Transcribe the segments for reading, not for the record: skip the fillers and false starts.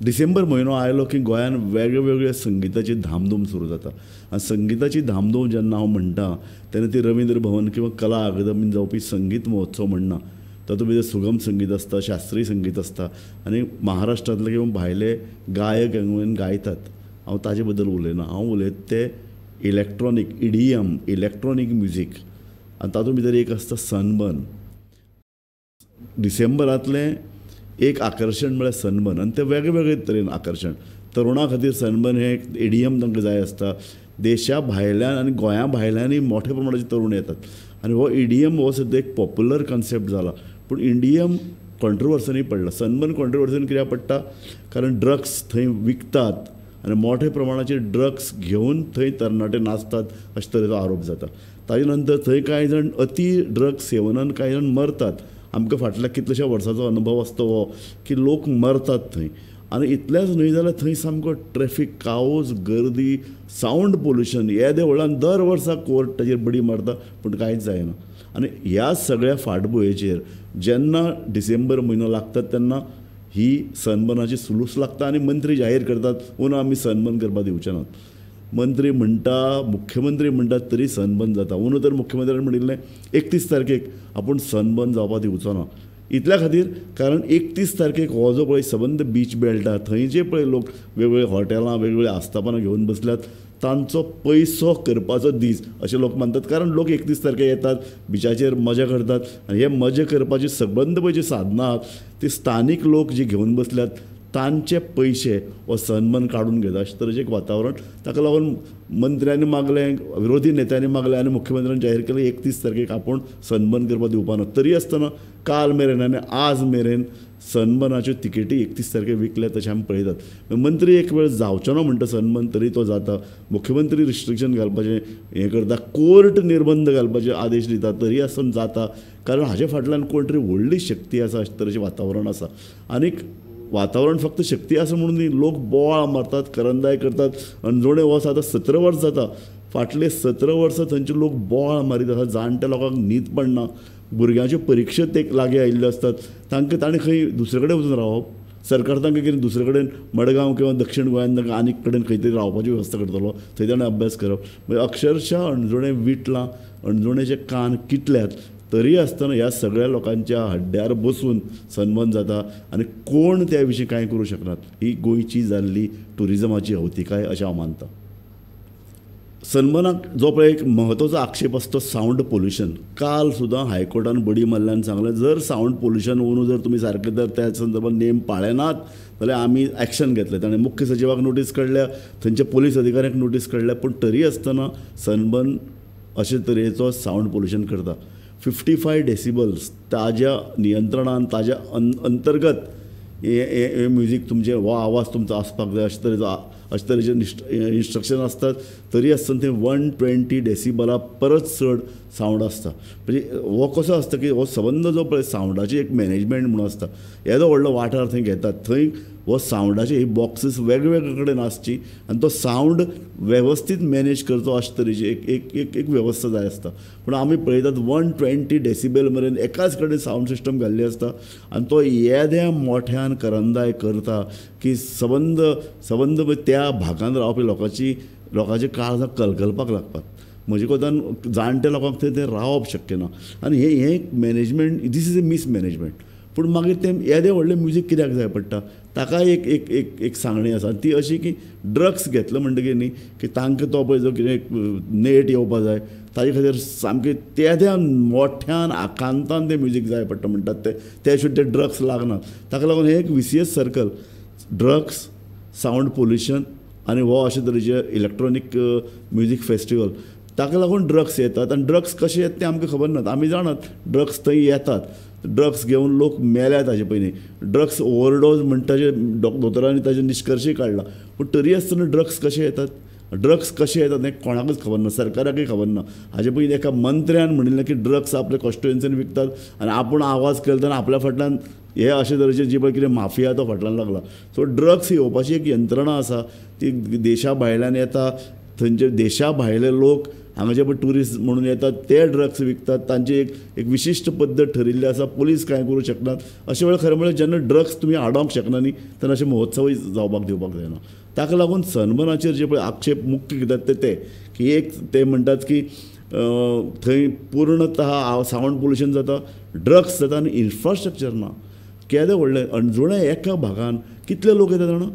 डिसेंबर म्हयनो आयलो की गोंयान वेगळे संगिताची धामधूम सुरू जाता आनी संगिताची धामधूम जेन्ना हांव म्हणटा तेन्ना ती रवींद्र भवन किंवा कला अकादमीन जावपी संगीत महोत्सव म्हणना तातूंत भितर सुगम संगीत आसता, शास्त्रीय संगीत आसता आनी महाराष्ट्रांतले किंवा भायले गायक हांगा गायतात. हांव ताजे बद्दल उलयना, हांव उलयता ते इलेक्ट्रॉनीक इडियम, इलेक्ट्रॉनीक म्युजीक आनी तातूंत भितर एक आसता सनबर्न. डिसेंबरांतलें एक आकर्शण म्हळ्यार सनबर्न आनी तें वेगळे तरेन आकर्शण. तरुणां खातीर सनबर्न हें इडियम तांकां जाय आसता. देशा भायल्यान आनी गोंया भायल्यानय मोठ्या प्रमाणाचे तरुण येतात आनी हो इडियम हो सद्या एक पॉप्युलर कॉन्सेप्ट जाला. पूण इंडियम कॉन्ट्रोवर्सनी पडला. सनबर्न कॉन्ट्रोवर्सीन कित्याक पडटा कारण ड्रग्स थंय विकतात आनी मोठ्या प्रमाणाचे ड्रग्स घेवन थंय तरणाटे नाचतात अशे तरेचो आरोप जाता. ताजे नंतर थंय कांय जाण अती ड्रग्स सेवनान कांय जाण मरतात. आमकां फाटल्या कितल्याश्या वर्सांचो अनुभव आसता हो की लोक मरतात थंय. आनी इतलेंच न्हय जाल्यार थंय सामको ट्रॅफीक काओस, गर्दी, सावंड पोल्युशन येदे व्हडल्यान दर वर्सा कोर्ट ताचेर बडी मारता पूण कांयच जायना. आनी ह्या सगळ्या फाटभुंयेचेर जेन्ना डिसेंबर म्हयनो लागता तेन्ना ही सनबर्नाची सुलूस लागता आनी मंत्री जाहीर करतात ओन आमी सनबर्न करपाक दिवचे नात. मंत्री म्हणटा, मुख्यमंत्री म्हणटात तरी सनबर्न जाता. ओन तर मुख्यमंत्र्यान म्हणिल्लें 31 तारखेक आपूण सनबर्न जावपाक दिवचो ना. इतल्या खातीर कारण 31 तारखेक हो जो पळय सबंद बीच बेल्ट आहा थंय जे पळय लोक वेगवेगळे हॉटेलां वेगवेगळे आस्थापनां घेवन बसल्यात तांचो पयसो करपाचो दीस अशें लोक मानतात. कारण लोक 31 तारखेक येतात, बिचाचेर मजा करतात आनी हे मजा करपाची सबंद पळय जी साधनां आहात ती स्थानीक लोक जे घेवन बसल्यात तांचे पयशे हो सनबर्न काडून घेता अशें तरेचें एक वातावरण. ताका लागून मंत्र्यांनी मागलें, विरोधी नेत्यांनी मागलें आनी मुख्यमंत्र्यान जाहीर केलें 31 तारखेक आपूण सनबर्न करपाक दिवपा ना. तरी आसतना काल मेरेन आनी आज मेरेन सनबर्नाच्यो तिकेटी 31 तारखेक विकल्या तशें आमी पळयतात. मंत्री एक वेळ जावचो ना म्हणटा सनबर्न तरी तो जाता. मुख्यमंत्री रिस्ट्रिक्शन घालपाचें हें करता, कोर्ट निर्बंध घालपाचे आदेश दिता तरी आसतना जाता. कारण हाचे फाटल्यान कोण तरी व्हडली शक्ती आसा अशें तरेचें वातावरण आसा. आनीक वातावरण फक्त शक्ती आसा म्हणून न्ही, लोक बोवाळ मारतात, करंदाय करतात. अणजोणे हो आतां 17 वर्स जाता. फाटले 17 वर्सां थंयचे लोक बोवाळ मारीत आसात. जाणट्या लोकांक न्हीद पडना, भुरग्यांच्यो परिक्षा ते लागीं आयिल्ल्यो आसतात. तांणी खंय दुसरे कडेन वचून रावप. सरकार तांकां कितें दुसरे कडेन मडगांव किंवा दक्षिण गोंयान तांकां आनीक कडेन खंय तरी रावपाची वेवस्था करतलो, थंय ताणें अभ्यास करप. म्हणजे अक्षरशा अणजोणे विटलां, अणजोणेचे कान किटल्यात. तरी आसतना ह्या सगळ्या लोकांच्या हड्ड्यार बसून सनबर्न जाता आनी कोण त्या विशीं कांय करूं शकनात. ही गोंयची जाल्ली टुरिजमाची अवतिकाय अशें हांव मानतां. सनबर्नाक जो पळय एक म्हत्वाचो आक्षेप आसा तो सावंड पोल्युशन. काल सुद्दां हायकोर्टान बडी मारल्यान सांगलें जर सावंड पोल्युशन ओनू जर तुमी सारके जर त्या संदर्भात नेम पाळनात जाल्यार आमी एक्शन घेतले. ताणें मुख्य सचिवाक नोटीस काडल्या, थंयचे पोलीस अधिकाऱ्यांक नोटीस काडल्या. पूण तरी आसतना सनबर्न अशे तरेचो सावंड पोल्युशन करता. 55 डेसिबल्स ताज्या नियंत्रणान ताज्या अंतर्गत हे म्युजीक तुमचे हो आवाज तुमचो आसपाक जाय अशे तरेचे इन्स्ट्रक्शन आसतात. तरी आसतना थंय 120 डेसिबला परत चड सावंड आसता. म्हणजे हो कसो आसता की हो सबंद जो पळय सावंडाची एक मॅनेजमेंट म्हणून आसता. येदो व्हडलो वाठार थंय घेतात. थंय हो सावंडाचे ही बॉक्सीस वेगवेगळे कडेन आसची आनी तो सावंड वेवस्थीत मॅनेज करचो अशे तरेची एक वेवस्था जाय आसता. पूण आमी पळयतात 120 डेसिबल मेरेन एकाच कडेन सावंड सिस्टम घाल्ली आसता आनी तो येद्या मोठ्यान करंदाय करता की सबंद त्या भागांत रावपी लोकांची काळजां कलकलपाक लागतात. म्हजे कोतान जाणट्या लोकांक थंय रावप शक्य ना. आनी हें management this is a mismanagement. पूण मागीर तें येदें व्हडलें म्युजीक कित्याक जाय पडटा ताका एक सांगणी आसा. ती अशी की ड्रग्स घेतलो म्हणटकीर न्ही की तांकां तो पळय जो कितें नेट येवपा जाय ताजे खातीर सामकें त्या मोठ्यान आकांतान तें म्युजीक जाय पडटा म्हणटात ते शुद्ध ते ड्रग्स लागनात. ताका लागून हें एक vicious circle drugs, sound pollution आनी हो अशे तरेचे इलेक्ट्रॉनीक म्युजीक फेस्टिवल. ताका लागून ड्रग्स येतात आनी ड्रग्स कशे येता तें आमकां खबर ना. आमी जाणात ड्रग्स थंय येतात. ड्रग्स घेवन लोक मेल्यात हाजे पयलीं. ड्रग्स ओवरडोज म्हणटाचे दोतोरांनी ताजे निश्कर्शय काडला. पूण तरी आसतना ड्रग्स कशे येतात हें कोणाकूच खबर ना, सरकाराकय खबर ना. हाजे पयलीं एका मंत्र्यान म्हणिल्लें की ड्रग्स आपल्या कॉन्स्टिट्युएन्सीन विकतात आनी आपूण आवाज केलो तेन्ना आपल्या फाटल्यान हे अशे तरेचे जी पळय कितें माफिया तो फाटल्यान लागला. सो ड्रग्स येवपाची एक यंत्रणा आसा ती देशा भायल्यान येता. थंयचे देशा भायले लोक हांगा जे पळय ट्युरिस्ट म्हणून येतात ते ड्रग्स विकतात, तांची एक विशिश्ट पद्दत ठरिल्ली आसा, पुलीस कांय करूं शकनात. अशे वेळार खरें म्हळ्यार जेन्ना ड्रग्स तुमी हाडोंक शकना न्ही तेन्ना अशे महोत्सवूय जावपाक दिवपाक जायना. ताका लागून सनबर्नाचेर जे पळय आक्षेप मुख्य कित्याक ते की एक ते म्हणटात की थंय पूर्णतः सावंड पोल्युशन जाता, ड्रग्स जाता आनी इन्फ्रास्ट्रक्चर ना. केदें व्हडलें अणजुणा एका भागान कितले लोक येता जाणा,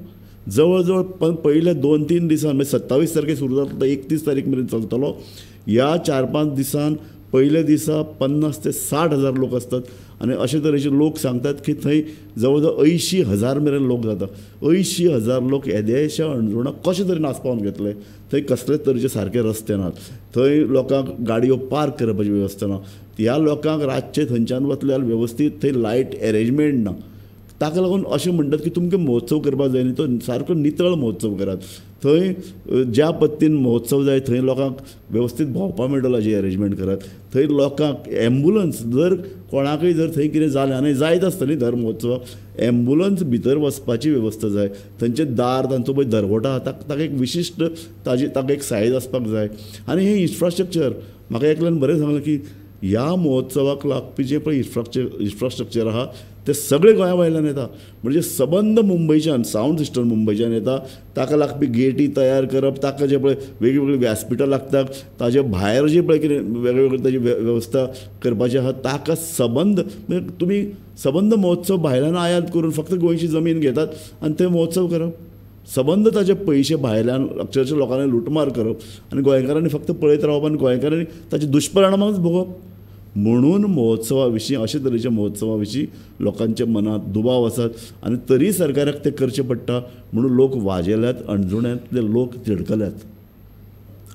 जवळ जवळ पयले 2-3 दिसान म्हणजे 27 तारखेक सुरू जाता 31 तारीख मेरेन चलतलो. ह्या 4-5 दिसान पयले दिसा 50 ते 60 हजार लोक असतात आनी अशे तरेचे लोक सांगतात की थंय जवळ जवळ 80,000 मेरेन लोक जाता. 80,000 लोक येदेशा अणजुणा कशे तरेन आस्पावन घेतले. थंय कसलेच तरेचे सारके रस्ते नात, थंय लोकांक गाडयो पार्क करपाची वेवस्था ना, ह्या लोकांक रातचे थंयच्यान वतले जाल्यार वेवस्थीत थंय लायट अरेंजमेंट ना. ताका लागून अशें म्हणटात की तुमकां महोत्सव करपाक जाय न्ही तो सारको नितळ महोत्सव करात. थंय ज्या पद्दतीन महोत्सव जाय थंय लोकांक वेवस्थीत भोंवपाक मेळटलो हाजी अरेंजमेंट करात. थंय लोकांक एम्बुलन्स जर कोणाकय जर थंय कितें जालें आनी जायत आसता न्ही दर महोत्सवाक, एम्बुलन्स भितर वचपाची वेवस्था जाय. थंयचे दार तांचो पळय दरवटो आहा ताका एक विशिश्ट ताका एक सायज आसपाक जाय. आनी हें इन्फ्रास्ट्रक्चर म्हाका एकल्यान बरें सांगलें की ह्या महोत्सवाक लागपी जे पळय इन्फ्रास्ट्रक्चर आहा ते सगळे गोंया भायल्यान येता. म्हणजे सबंद मुंबयच्यान सावंड सिस्टम मुंबयच्यान येता. ताका लागपी गेटी तयार करप, ताका जे पळय वेगळीवेगळी व्यासपिठां लागतात, ताजे भायर जे पळय कितें वेगवेगळे ताजी वेवस्था करपाची आहा ताका सबंद म्हणजे तुमी सबंद महोत्सव भायल्यान आयात करून फक्त गोंयची जमीन घेतात आनी थंय महोत्सव करप. सबंद ताजे पयशे भायल्यान अक्षरशः लोकांनी लुटमार करप आनी गोंयकारांनी फक्त पळयत रावप आनी गोंयकारांनी ताचे दुश्परिणामच भोगप. म्हणून महोत्सवा विशीं अशे तरेच्या महोत्सवा विशीं लोकांच्या मनांत दुबाव आसात आनी तरी सरकाराक ते करचें पडटा म्हणून लोक वाजेल्यात, अणजुण्यांतले लोक तिडकल्यात.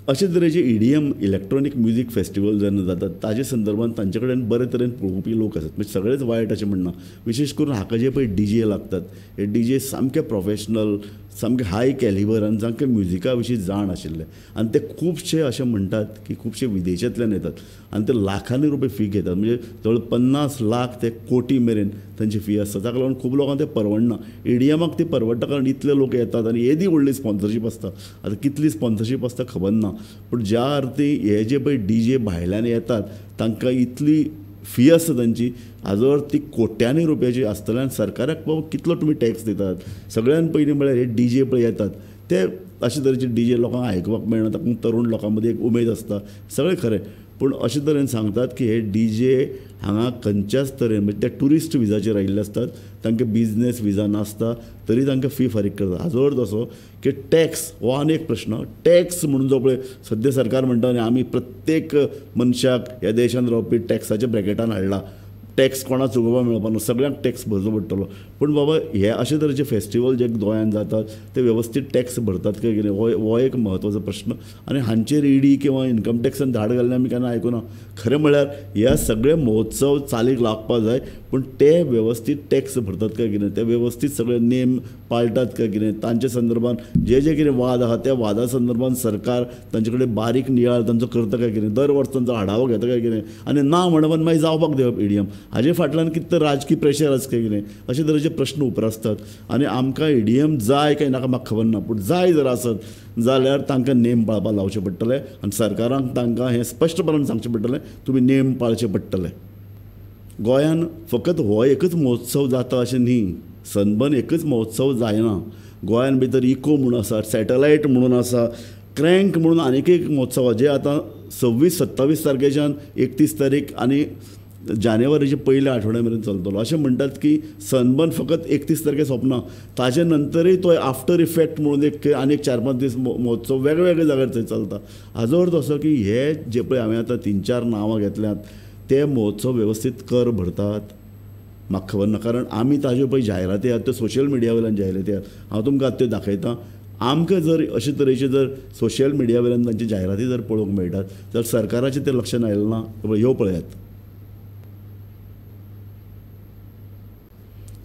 अशे तरेचे EDM इलेक्ट्रॉनीक म्युजीक फेस्टिवल जेन्ना जातात ताजे संदर्भांत तांचे कडेन बरे तरेन पळोवपी लोक आसात. म्हणजे सगळेच वायट अशें म्हणना. विशेश करून हाका जे पळय DJ लागतात हे DJ सामके प्रोफेशनल, सामके हाय कॅलिबर आनी सामके म्युजिका विशीं जाण आशिल्ले आनी ते खुबशे अशें म्हणटात की खुबशे विदेशांतल्यान येतात आनी ते लाखांनी रुपये फी घेतात. म्हणजे जवळ 50 लाख ते कोटी मेरेन तांची फी आसता. ताका लागून खूब लोकांक ते परवडना. EDMाक ती परवडटा कारण इतले लोक येतात आनी येदी व्हडली स्पॉन्सरशीप आसता. आतां कितली स्पॉन्सरशीप आसता खबर ना, पूण ज्या अर्थी हे जे पळय DJ भायल्यान येतात तांकां इतली फी आसता तांची, हाजो अर्थ ती कोट्यांनी रुपयाची आसतल्यान सरकाराक बाबा कितलो तुमी टॅक्स दितात. सगळ्यान पयलीं म्हळ्यार हे DJ पळय येतात ते अशे तरेचे DJ लोकांक आयकुपाक मेळना, ताका तरूण लोकां मदीं एक उमेद आसता, सगळें खरें. पूण अशे तरेन सांगतात की हे DJ हांगा खंयच्याच तरेन म्हणजे ते ट्युरिस्ट विजाचेर आयिल्ले आसतात, तांकां बिजनेस विजा नासता तरी तांकां फी फारीक करता. हाजो अर्थ असो की टॅक्स हो आनी एक प्रश्न. टॅक्स म्हणून जो पळय सद्या सरकार म्हणटा आनी आमी प्रत्येक मनशाक ह्या देशांत रावपी टॅक्साच्या ब्रॅकेटान हाडला. टॅक्स कोणाक चुकोवपाक मेळपाना, सगळ्यांक टॅक्स भरचो पडटलो. पूण बाबा हे अशे तरेचे फेस्टिवल जे गोंयांत जातात ते वेवस्थीत टॅक्स भरतात काय कितें हो एक म्हत्वाचो प्रश्न. आनी हांचेर ED किंवा इन्कम टॅक्सान धाड घाललें आमी केन्ना आयकुना. खरें म्हळ्यार ह्या सगळे महोत्सव चालीक लागपाक जाय पूण ते वेवस्थीत टॅक्स भरतात काय कितें, ते वेवस्थीत सगळे नेम पाळटात काय कितें, तांच्या संदर्भात जे कितें वाद आहा त्या वादा संदर्भात सरकार तांचे कडेन बारीक नियाळ तांचो करता काय कितें, दर वर्स तांचो आढावो घेता काय कितें आनी ना म्हणून मागीर जावपाक दिवप EDM. हाजे फाटल्यान कितें तर राजकीय प्रेशर आसा काय कितें अशे तरेचे प्रश्न उप्रासतात. आनी आमकां EDM जाय काय नाका म्हाका खबर ना, पूण जाय जर आसत जाल्यार तांकां नेम पाळपाक लावचे पडटले आनी सरकारांक तांकां हें स्पश्टपणान सांगचें पडटलें तुमी नेम पाळचे पडटले. गोंयान फकत हो एकच महोत्सव जाता अशें न्ही, सनबर्न एकच महोत्सव जायना. गोंयान भितर इको म्हणून आसा, सॅटलायट म्हणून आसा, क्रँक म्हणून आनीक एक महोत्सव जे आतां 26-27 तारखेच्यान 31 तारीख आनी जानेवारीच्या पयल्या आठवड्या मेरेन चलतलो. अशें म्हणटात की सनबर्न फकत 31 तारखेक सोंपना, ताजे नंतरय तो आफ्टर इफेक्ट म्हणून एक आनी एक 4-5 दीस महोत्सव वेगवेगळ्या जाग्यार थंय चलता. हाजो अर्थ असो की हे जे पळय हांवें आतां 3-4 नांवां घेतल्यात ते महोत्सव वेवस्थीत कर भरतात म्हाका खबर ना. कारण आमी ताज्यो पळय जायराती आहात त्यो सोशल मिडिया वयल्यान जायराती आहात. हांव तुमकां आतां त्यो दाखयतां. आमकां जर अशे तरेचे जर सोशल मिडिया वयल्यान तांची जायराती जर पळोवंक मेळटात जाल्यार सरकाराचें तें लक्षान आयलें ना. ह्यो पळयात.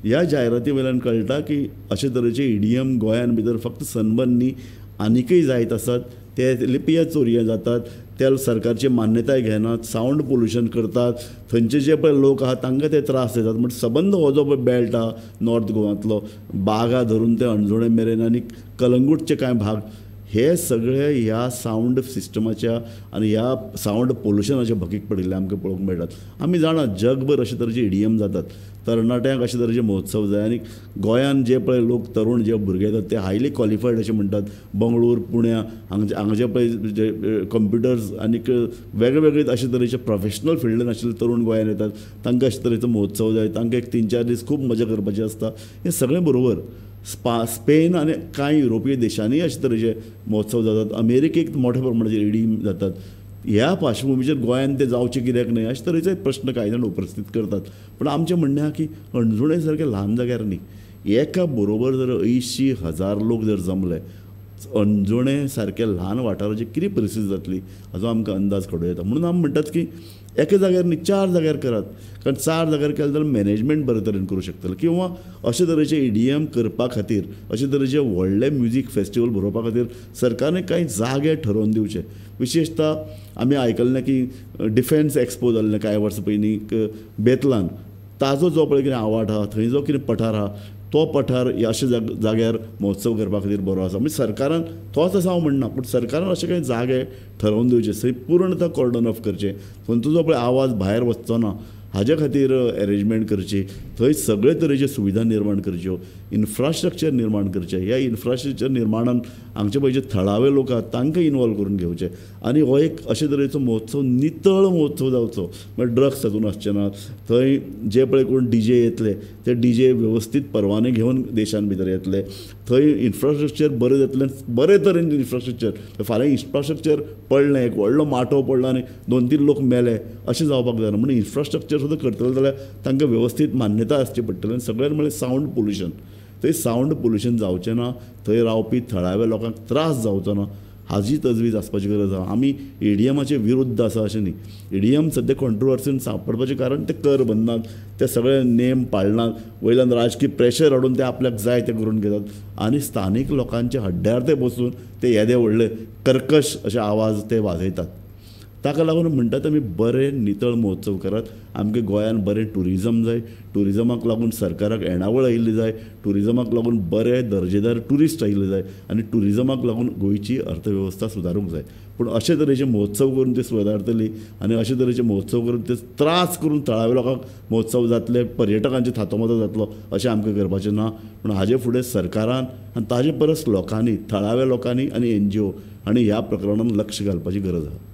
ह्या जायराती वयल्यान कळटा की अशे तरेचे EDM गोंयान भितर फक्त सनबर्न न्ही आनीकय जायत आसात. ते लिपया चोरये जातात, त्या सरकारची मान्यताय घेनात, सावंड पोल्युशन करतात, थंयचे जे पळय लोक आहात तांकां ते त्रास देतात. म्हणजे सबंद हो जो पळय बेल्ट आहा नॉर्थ गोवांतलो बागा धरून ते अणजुणे मेरेन आनी कलंगूटचे कांय भाग हे सगळे ह्या सावंड सिस्टमाच्या आनी ह्या सावंड पोल्युशनाच्या भकीक पडिल्ले आमकां पळोवंक मेळटात. आमी जाणात जगभर अशे तरेचे इडियम जातात. तरणाट्यांक अशे तरेचे महोत्सव जाय आनी गोंयान जे पळय लोक तरूण जे भुरगे येतात ते हायली क्वॉलिफायड अशे म्हणटात. बंगळूर पुण्या हांगाचे पळय जे कंप्युटर्स आनीक वेगळे अशे तरेचे प्रोफेशनल फिल्डान आशिल्ले तरूण गोंयान येतात. तांकां अशे तरेचो महोत्सव जाय. तांकां एक 3-4 दीस खूब मजा करपाची आसता. हें सगळें बरोबर. स्पेन आनी कांय युरोपीय देशांनी अशे तरेचे महोत्सव जातात. अमेरिकेक मोठ्या प्रमाणाचेर इडियम जातात. ह्या पार्श्वभुमीचेर गोंयान ते जावचे कित्याक न्हय अशे तरेचे प्रश्न कांय जाण उपस्थित करतात. पूण आमचें म्हणणें आहा की अणजुणे सारके ल्हान जाग्यार न्ही, एका बरोबर जर 80,000 लोक जर जमले, अणजुणे सारक्या ल्हान वाठाराची कितें परिस्थिती जातली हाचो आमकां अंदाज काडूं येता. म्हणून आमी म्हणटात की एका जाग्यार न्ही 4 जाग्यार करात. कारण 4 जाग्यार केलें जाल्यार मॅनेजमेंट बरे तरेन करूं शकतले. किंवा अशे तरेचे इडियम करपा खातीर अशे तरेचे व्हडले म्युजीक फेस्टिवल भरोवपा खातीर सरकारान कांय जागे ठरोवन दिवचे. विशेशता आमी आयकल्लें की डिफेन्स एक्सपो जाल्लें कांय वर्सां पयलीं बेतलान. ताजो जो पळय कितें आवाठ आहा, थंय जो कितें पठार आहा, तो पठार अशे जाग्यार महोत्सव करपा खातीर बरो आसा. म्हणजे सरकारान तोच आसा हांव म्हणना, पूण सरकारान अशे कांय जागे ठरोवन दिवचे. थंय पूर्णतः कॉर्डन ऑफ करचें. थंयचो जो पळय आवाज भायर वचचो ना हाजे खातीर अरेंजमेंट करची. थंय सगळे तरेचे सुविधा निर्माण करच्यो, इन्फ्रास्ट्रक्चर निर्माण करचें. ह्या इन्फ्रास्ट्रक्चर निर्माणान हांगचे पळय जे थळावे लोक आहात तांकां इनवॉल्व करून घेवचे. आनी हो एक अशे तरेचो महोत्सव नितळ महोत्सव जावचो. म्हणजे ड्रग्स तातूंत आसचे नात. थंय जे पळय कोण DJ येतले ते DJ वेवस्थीत परवाने घेवन देशान भितर येतले. थंय इन्फ्रास्ट्रक्चर बरें जातलें, बरे तरेन इन्फ्रास्ट्रक्चर. फाल्यां इन्फ्रास्ट्रक्चर पडलें, एक व्हडलो माटो पडलो आनी 2-3 लोक मेले अशें जावपाक जायना. म्हणून इन्फ्रास्ट्रक्चर सुद्दां करतले जाल्यार तांकां वेवस्थीत मान्यता आसची पडटली. आनी सगळ्यांत म्हणल्यार सावंड पोल्युशन. थंय सावंड पोल्युशन जावचें ना. थंय रावपी थळाव्या लोकांक त्रास जावचो ना हाची तजवीज आसपाची गरज आहा. आमी इडियमाचे विरुद्ध आसा अशें न्ही. इडियम सद्या कॉन्ट्रोवर्सीन सांपडपाचें कारण ते कर बंदनात, ते सगळे नेम पाळनात, वयल्यान राजकीय प्रेशर हाडून ते आपल्याक जाय ते करून घेतात. आनी स्थानीक लोकांच्या हड्ड्यार ते बसून ते येदे व्हडले कर्कश अशे आवाज ते वाजयतात. ताका लागून म्हणटात आमी बरे नितळ महोत्सव करात. आमच्या गोंयान बरें टुरिजम जाय. टुरिजमाक लागून सरकाराक येणावळ आयिल्ली जाय. टुरिजमाक लागून बरे दर्जेदार ट्युरिस्ट आयिल्ले जाय. आनी टुरिजमाक लागून गोंयची अर्थवेवस्था सुदारूंक जाय. पूण अशे तरेचे महोत्सव करून ते सुदारतली आनी अशे तरेचे महोत्सव करून ते त्रास करून थळाव्या लोकांक महोत्सव जातले, पर्यटकांचे थातोमातो जातलो अशें आमकां करपाचें ना. पूण हाजे फुडें सरकारान आनी ताजे परस लोकांनी, थळाव्या लोकांनी आनी NGO हांणी ह्या प्रकरणान लक्ष घालपाची गरज आसा.